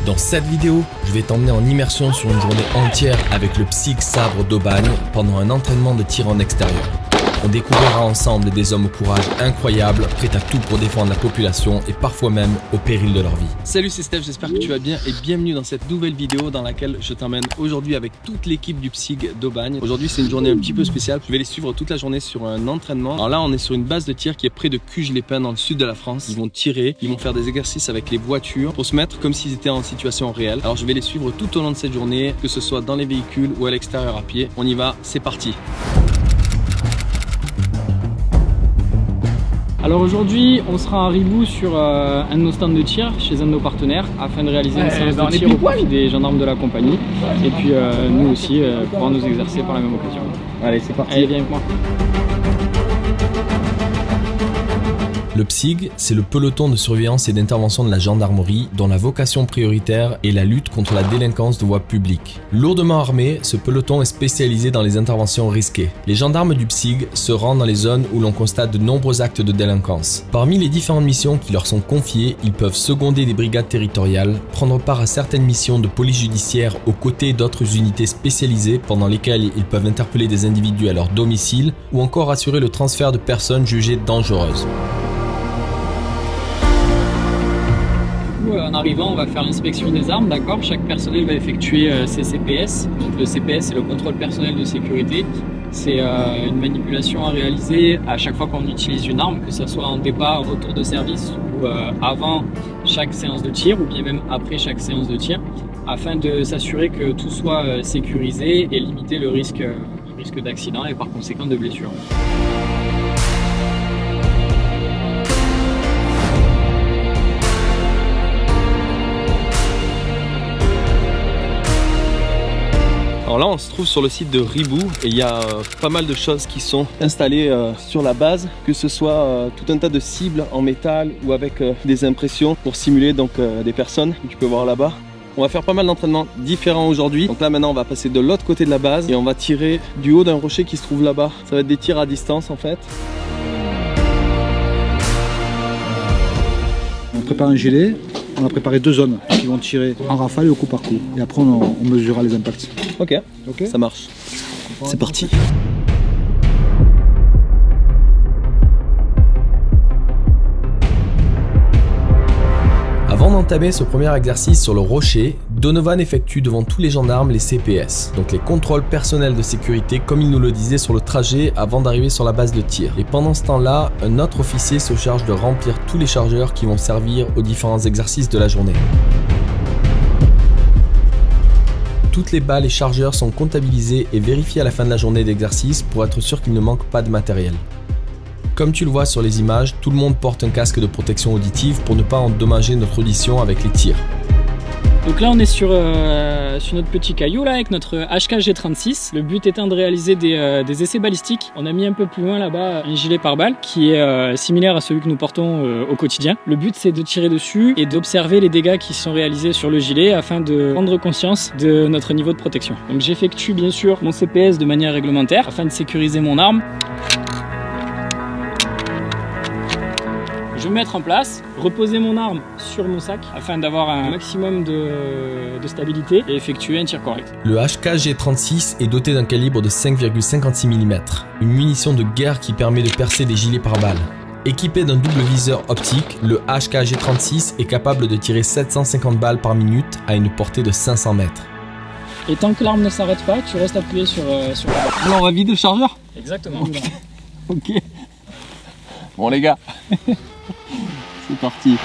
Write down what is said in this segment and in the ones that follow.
Dans cette vidéo, je vais t'emmener en immersion sur une journée entière avec le PSIG Sabre d'Aubagne pendant un entraînement de tir en extérieur. On découvrira ensemble des hommes au courage incroyable, prêts à tout pour défendre la population et parfois même au péril de leur vie. Salut, c'est Steph, j'espère que tu vas bien et bienvenue dans cette nouvelle vidéo dans laquelle je t'emmène aujourd'hui avec toute l'équipe du PSIG d'Aubagne. Aujourd'hui c'est une journée un petit peu spéciale, je vais les suivre toute la journée sur un entraînement. Alors là on est sur une base de tir qui est près de Cuges-les-Pins dans le sud de la France. Ils vont tirer, ils vont faire des exercices avec les voitures pour se mettre comme s'ils étaient en situation réelle. Alors je vais les suivre tout au long de cette journée, que ce soit dans les véhicules ou à l'extérieur à pied. On y va, c'est parti. Alors aujourd'hui, on sera à Ribou sur un de nos stands de tir chez un de nos partenaires afin de réaliser une séance de tir au profit des gendarmes de la compagnie et puis nous aussi pouvoir nous exercer par la même occasion. Allez, c'est parti. Allez, viens avec moi. Le PSIG, c'est le peloton de surveillance et d'intervention de la gendarmerie dont la vocation prioritaire est la lutte contre la délinquance de voie publique. Lourdement armé, ce peloton est spécialisé dans les interventions risquées. Les gendarmes du PSIG se rendent dans les zones où l'on constate de nombreux actes de délinquance. Parmi les différentes missions qui leur sont confiées, ils peuvent seconder des brigades territoriales, prendre part à certaines missions de police judiciaire aux côtés d'autres unités spécialisées pendant lesquelles ils peuvent interpeller des individus à leur domicile ou encore assurer le transfert de personnes jugées dangereuses. En arrivant, on va faire l'inspection des armes, d'accord. Chaque personnel va effectuer ses CPS. Donc le CPS, c'est le contrôle personnel de sécurité. C'est une manipulation à réaliser à chaque fois qu'on utilise une arme, que ce soit en départ, retour de service ou avant chaque séance de tir ou bien même après chaque séance de tir, afin de s'assurer que tout soit sécurisé et limiter le risque d'accident et par conséquent de blessure. Alors là on se trouve sur le site de Ribou et il y a pas mal de choses qui sont installées sur la base, que ce soit tout un tas de cibles en métal ou avec des impressions pour simuler donc des personnes que tu peux voir là-bas. On va faire pas mal d'entraînements différents aujourd'hui. Donc là maintenant on va passer de l'autre côté de la base et on va tirer du haut d'un rocher qui se trouve là-bas. Ça va être des tirs à distance en fait. On prépare un gilet, on a préparé deux zones qui vont tirer en rafale et au coup par coup. Et après on mesurera les impacts. Ok, ça marche. C'est parti. Avant d'entamer ce premier exercice sur le rocher, Donovan effectue devant tous les gendarmes les CPS, donc les contrôles personnels de sécurité comme il nous le disait sur le trajet avant d'arriver sur la base de tir. Et pendant ce temps-là, un autre officier se charge de remplir tous les chargeurs qui vont servir aux différents exercices de la journée. Toutes les balles et chargeurs sont comptabilisés et vérifiés à la fin de la journée d'exercice pour être sûr qu'il ne manque pas de matériel. Comme tu le vois sur les images, tout le monde porte un casque de protection auditive pour ne pas endommager notre audition avec les tirs. Donc là on est sur notre petit caillou là avec notre HK-G36. Le but étant de réaliser des essais balistiques. On a mis un peu plus loin là-bas un gilet pare-balles qui est similaire à celui que nous portons au quotidien. Le but c'est de tirer dessus et d'observer les dégâts qui sont réalisés sur le gilet afin de prendre conscience de notre niveau de protection. Donc j'effectue bien sûr mon CPS de manière réglementaire afin de sécuriser mon arme. Je vais me mettre en place, reposer mon arme sur mon sac afin d'avoir un maximum de stabilité et effectuer un tir correct. Le HK-G36 est doté d'un calibre de 5,56 mm, une munition de guerre qui permet de percer des gilets pare-balles. Équipé d'un double viseur optique, le HK-G36 est capable de tirer 750 balles par minute à une portée de 500 mètres. Et tant que l'arme ne s'arrête pas, tu restes appuyé sur la barre. Là on va vider le chargeur. Exactement. Ok. Bon les gars. C'est parti.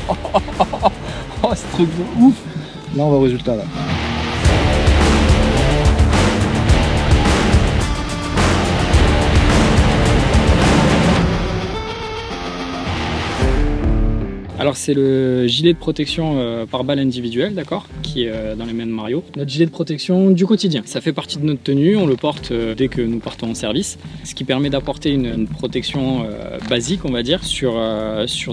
Oh, ce truc de ouf. Là on va au résultat là. Alors c'est le gilet de protection par balle individuelle, d'accord, qui est dans les mains de Mario. Notre gilet de protection du quotidien, ça fait partie de notre tenue, on le porte dès que nous partons en service, ce qui permet d'apporter une protection basique, on va dire, sur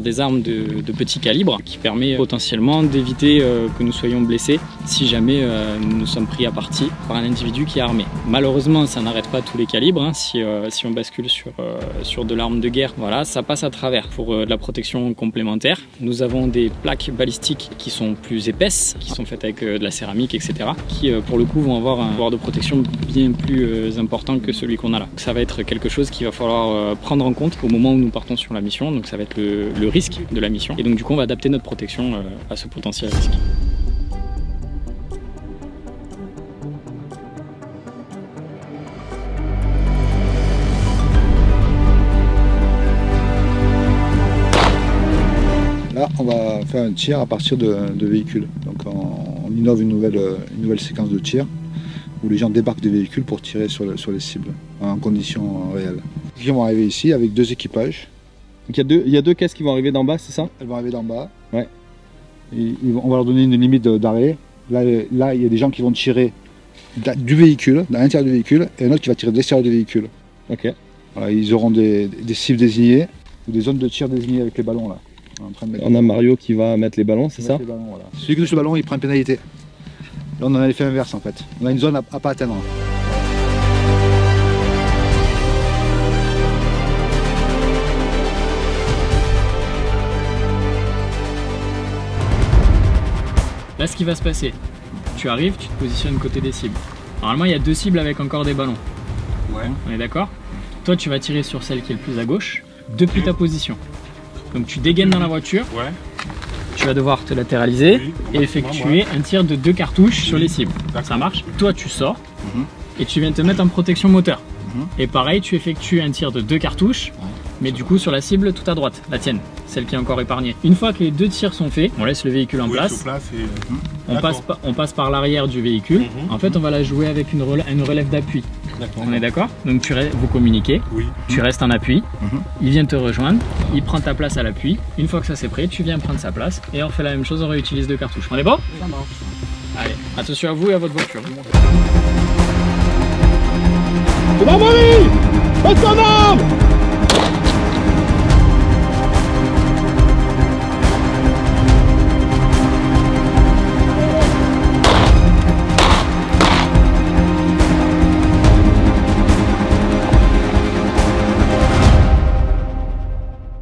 des armes de petit calibre, qui permet potentiellement d'éviter que nous soyons blessés si jamais nous sommes pris à partie par un individu qui est armé. Malheureusement, ça n'arrête pas tous les calibres, hein, si on bascule sur de l'arme de guerre, voilà, ça passe à travers. Pour de la protection complémentaire, nous avons des plaques balistiques qui sont plus épaisses, qui sont faites avec de la céramique, etc., qui pour le coup vont avoir un pouvoir de protection bien plus important que celui qu'on a là. Donc, ça va être quelque chose qu'il va falloir prendre en compte au moment où nous partons sur la mission, donc ça va être le risque de la mission, et donc du coup on va adapter notre protection à ce potentiel risque. Là, on va faire un tir à partir de véhicules. Donc on innove une nouvelle séquence de tir où les gens débarquent des véhicules pour tirer sur les cibles en conditions réelles. Ils vont arriver ici avec 2 équipages. Donc il y a deux caisses qui vont arriver d'en bas, c'est ça? Elles vont arriver d'en bas. Ouais. On va leur donner une limite d'arrêt. Là, il y a des gens qui vont tirer du véhicule, dans l'intérieur du véhicule, et un autre qui va tirer de l'extérieur du véhicule. Ok. Voilà, ils auront des cibles désignées ou des zones de tir désignées avec les ballons là. On a Mario qui va mettre les ballons, c'est ça? Ballons, voilà. Celui qui touche le ballon, il prend une pénalité. Là, on a l'effet inverse en fait. On a une zone à pas atteindre. Là, ce qui va se passer, tu arrives, tu te positionnes côté des cibles. Normalement, il y a 2 cibles avec encore des ballons. Ouais. On est d'accord? Toi, tu vas tirer sur celle qui est le plus à gauche, depuis ta position. Donc, tu dégaines dans la voiture. Ouais. Tu vas devoir te latéraliser et effectuer un tir de 2 cartouches sur les cibles. Ça marche? Toi, tu sors et tu viens te mettre en protection moteur. Et pareil, tu effectues un tir de 2 cartouches, mais du coup sur la cible tout à droite, la tienne, celle qui est encore épargnée. Une fois que les 2 tirs sont faits, on laisse le véhicule en place. On passe par l'arrière du véhicule. En fait, on va la jouer avec une relève d'appui. On est d'accord? Donc vous communiquez, tu restes en appui, il vient te rejoindre, il prend ta place à l'appui. Une fois que ça c'est prêt, tu viens prendre sa place et on fait la même chose, on réutilise 2 cartouches. On est bon? Ça marche. Allez, attention à vous et à votre voiture. C'est bon, Marie! Passe ton arme!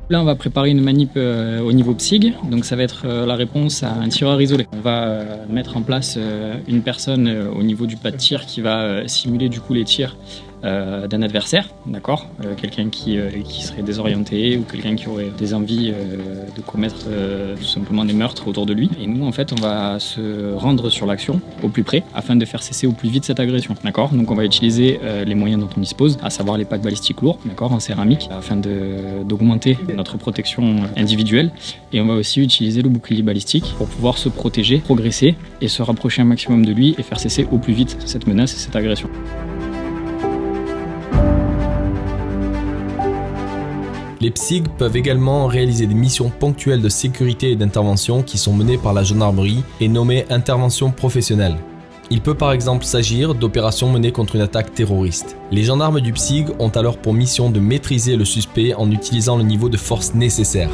Là, on va préparer une manip au niveau PSIG, donc ça va être la réponse à un tireur isolé. On va mettre en place une personne au niveau du pas de tir qui va simuler du coup les tirs d'un adversaire, d'accord, quelqu'un qui serait désorienté ou quelqu'un qui aurait des envies de commettre tout simplement des meurtres autour de lui. Et nous, en fait, on va se rendre sur l'action au plus près afin de faire cesser au plus vite cette agression, d'accord. Donc on va utiliser les moyens dont on dispose, à savoir les packs balistiques lourds, d'accord, en céramique, afin d'augmenter notre protection individuelle. Et on va aussi utiliser le bouclier balistique pour pouvoir se protéger, progresser et se rapprocher un maximum de lui et faire cesser au plus vite cette menace et cette agression. Les PSIG peuvent également réaliser des missions ponctuelles de sécurité et d'intervention qui sont menées par la gendarmerie et nommées interventions professionnelles. Il peut par exemple s'agir d'opérations menées contre une attaque terroriste. Les gendarmes du PSIG ont alors pour mission de maîtriser le suspect en utilisant le niveau de force nécessaire.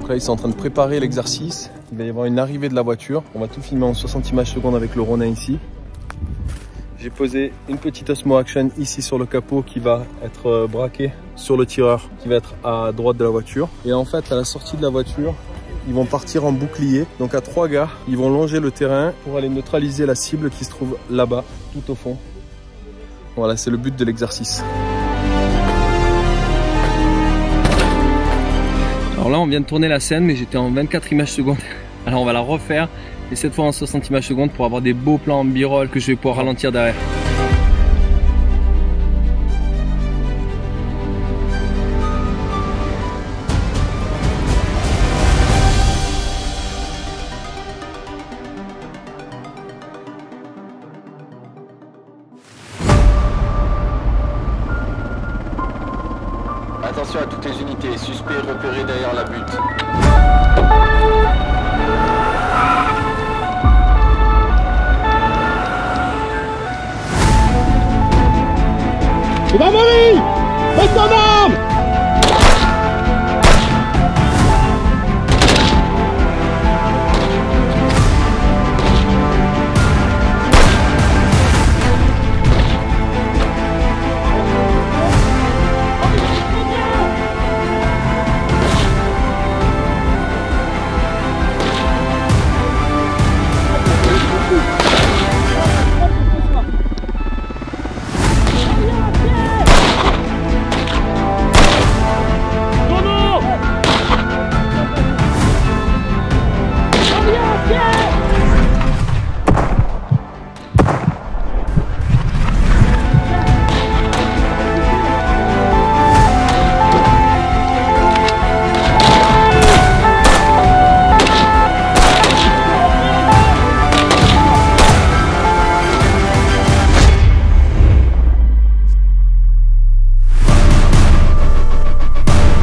Donc là, ils sont en train de préparer l'exercice. Il va y avoir une arrivée de la voiture. On va tout filmer en 60 images secondes avec le Ronin ici. J'ai posé une petite Osmo Action ici sur le capot qui va être braqué sur le tireur qui va être à droite de la voiture. Et en fait, à la sortie de la voiture, ils vont partir en bouclier. Donc à 3 gars, ils vont longer le terrain pour aller neutraliser la cible qui se trouve là-bas, tout au fond. Voilà, c'est le but de l'exercice. Alors là, on vient de tourner la scène, mais j'étais en 24 images secondes. Alors on va la refaire. Et cette fois en 60 images secondes pour avoir des beaux plans en b-roll que je vais pouvoir ralentir derrière. Attention à toutes les unités, suspect repéré derrière la butte. Il va mourir! Reste en arme!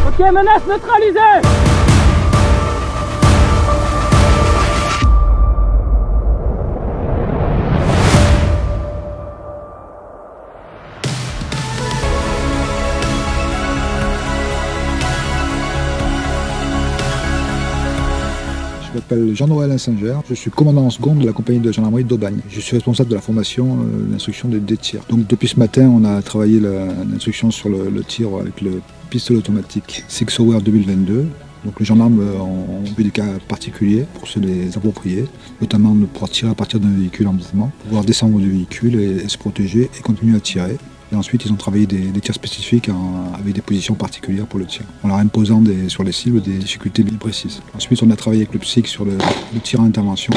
Ok, menace neutralisée! Je m'appelle Jean-Noël Insinger, je suis commandant en seconde de la compagnie de gendarmerie d'Aubagne. Je suis responsable de la formation, l'instruction des tirs. Donc depuis ce matin, on a travaillé l'instruction sur le tir avec le pistolet automatique Sig Sauer 2022. Donc les gendarmes ont vu des cas particuliers pour se les approprier, notamment de pouvoir tirer à partir d'un véhicule en mouvement, pouvoir descendre du véhicule et se protéger et continuer à tirer. Et ensuite, ils ont travaillé des tirs spécifiques avec des positions particulières pour le tir, en leur imposant sur les cibles des difficultés bien précises. Ensuite, on a travaillé avec le PSIC sur le tir à intervention,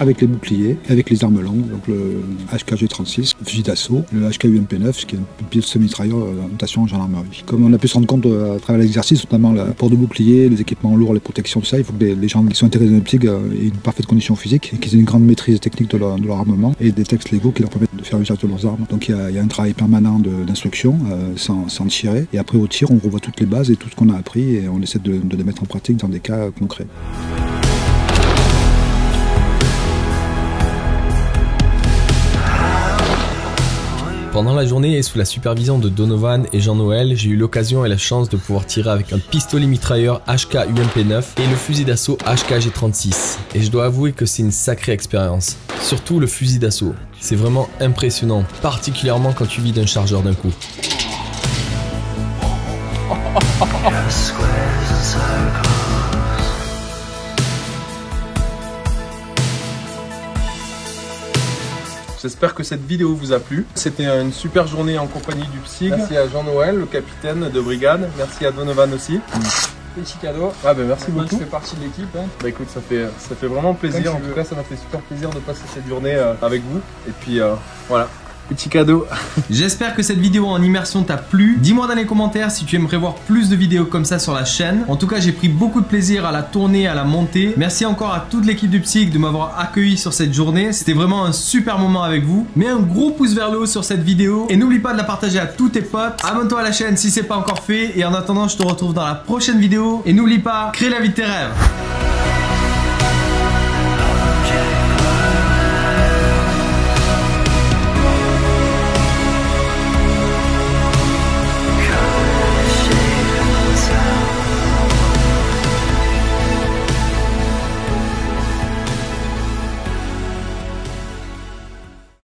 avec les boucliers, avec les armes longues, donc le HKG36, le fusil d'assaut, le HK-UMP9, qui est une pièce semi-mitrailleur notation en gendarmerie. Comme on a pu se rendre compte à travers l'exercice, notamment le port de bouclier, les équipements lourds, les protections, tout ça, il faut que les gens qui sont intéressés dans l'optique aient une parfaite condition physique et qu'ils aient une grande maîtrise technique de leur armement et des textes légaux qui leur permettent de faire usage de leurs armes. Donc il y a un travail permanent d'instruction sans tirer, et après au tir on revoit toutes les bases et tout ce qu'on a appris et on essaie de les mettre en pratique dans des cas concrets. Pendant la journée et sous la supervision de Donovan et Jean-Noël, j'ai eu l'occasion et la chance de pouvoir tirer avec un pistolet mitrailleur HK-UMP9 et le fusil d'assaut HKG36. Et je dois avouer que c'est une sacrée expérience. Surtout le fusil d'assaut. C'est vraiment impressionnant, particulièrement quand tu vides un chargeur d'un coup. J'espère que cette vidéo vous a plu. C'était une super journée en compagnie du PSIG. Merci à Jean-Noël, le capitaine de brigade. Merci à Donovan aussi. Petit cadeau. Ah ben merci beaucoup. Tu fais partie de l'équipe. Hein. Bah écoute, ça fait vraiment plaisir. En tout cas, ça m'a fait super plaisir de passer cette journée avec vous. Et puis voilà. Petit cadeau. J'espère que cette vidéo en immersion t'a plu. Dis-moi dans les commentaires si tu aimerais voir plus de vidéos comme ça sur la chaîne. En tout cas, j'ai pris beaucoup de plaisir à la tourner, à la monter. Merci encore à toute l'équipe du PSIG de m'avoir accueilli sur cette journée. C'était vraiment un super moment avec vous. Mets un gros pouce vers le haut sur cette vidéo et n'oublie pas de la partager à tous tes potes. Abonne-toi à la chaîne si c'est pas encore fait. Et en attendant, je te retrouve dans la prochaine vidéo. Et n'oublie pas, crée la vie de tes rêves.